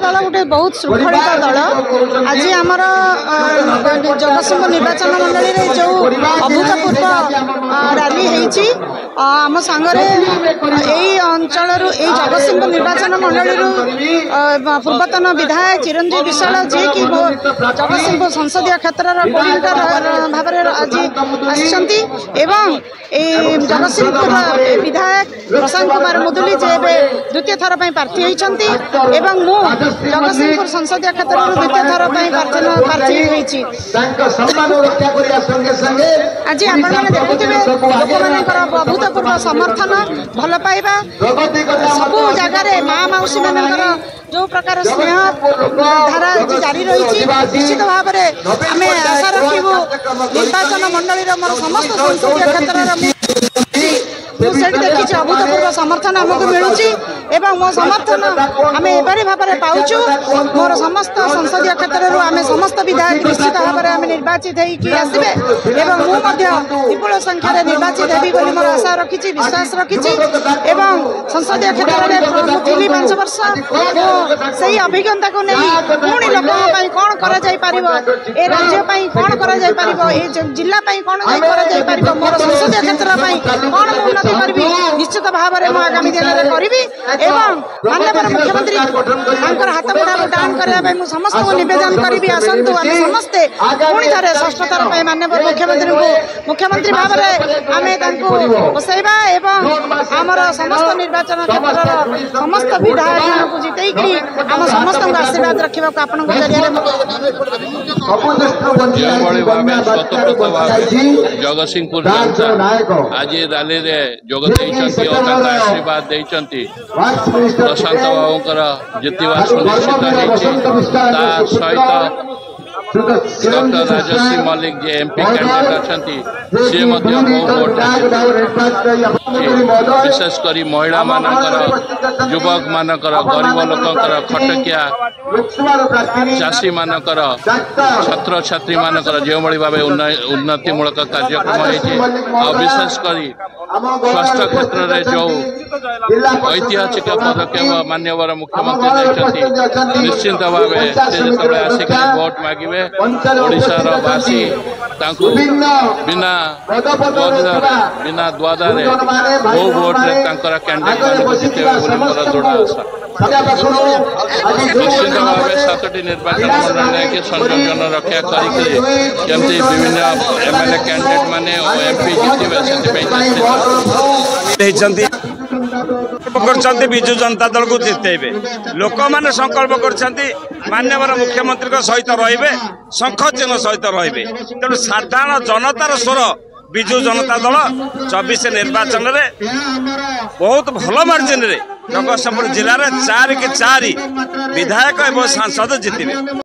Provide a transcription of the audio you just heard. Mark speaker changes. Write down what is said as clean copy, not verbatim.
Speaker 1: दल गोटे बहुत श्रृंखलित दल आज आमर जगतसिंहपुर निर्वाचन मंडली रे जो अभूतपूर्व रैली होती आम सांगरे यही अंचल जगतसिंहपुर निर्वाचन मंडली पूर्वतन विधायक चिरंजीवी विशाल जी की जगतसिंहपुर संसदीय क्षेत्र कोऑर्डिनेटर भाव आज आसिचंती एवं जगतसिंहपुर विधायक प्रशांत कुमार मुदुली जे द्वितीय थर प्रार्थी होती एवं मु जगतसिंहपुर संसदीय क्षेत्र द्वितीय थर प्रार्थी होती आज आपण देखुवे लोक अभूतपूर्व समर्थन भल पाइबा सब जगार माँ मौसी मान जो प्रकार स्नेह धारा जारी रही निश्चित भाव में आम आशा रखू निर्वाचन मंडली मोर समस्त संसदीय क्षेत्र देखी अभूतपूर्व समर्थन आमको मिलूँ एवं मो समर्थन आम एपरी भाव में पाचु मोर समस्त संसदीय क्षेत्र आम समस्त विधायक निश्चित भाव में आम निर्वाचित होसबे एवं मुझे विपुल संख्यार निर्वाचित हेबी बोली मोर आशा रखी विश्वास रखी संसदीय क्षेत्र में थी 5 वर्ष से अभिज्ञता को नहीं पुणी लोक कौन कर राज्य कौन कर जिला कौन कर मोर संसदीय क्षेत्र कौन उन्नति करी निश्चित भाव में आगामी दिन में करी एवं माननीय मुख्यमंत्री हाथ मुड़ा टाण करने समस्त को निवेदन करी आसतु आम समस्ते पुणी थे षष्ठ थर माननीय मुख्यमंत्री भाव में आम बसैबा एवं आमर समस्त निर्वाचन क्षेत्र समस्त विधायक को जितई आम समस्त आशीर्वाद रखा आपण
Speaker 2: जगतसिंहपुर आज रैली जोग आशीर्वाद देती प्रशांत बाबू जितवा सुनिश्चित सहित डॉक्टर राजश्री मल्लिक जी एमपी कैंडिडेट अच्छा सी विशेषकर महिला मानकर युवक मानकर गरीब लोकंकर खटकिया चाषी मानकर छात्र छात्री मानकर जो भाव उन्नतिमूलक कार्यक्रम होती विशेषकर स्वास्थ्य क्षेत्र में जो ऐतिहासिक पदक्षेप माननीय मुख्यमंत्री निश्चिंत भाव से आसिक भोट मागे ओडिशार बासी बिना द्वादारे बहु भोट कैंडिडेट जितने दृढ़ आशा निश्चित भाव 7टी निर्वाचन मंडल के संयोजन रक्षा करमती विभिन्न एमएलए कैंडिडेट माने एमपी
Speaker 3: जितने विजु जनता दल को जितेबे लोक मैंने संकल्प कर माननीय मुख्यमंत्री सहित रे शंख चिन्ह सहित रे तेणु साधारण जनतार स्वर विजु जनता दल 24 निर्वाचन रे बहुत भल मार्जिन रे जगतसिंहपुर जिले में 4 के 4 विधायक एवं सांसद जितने।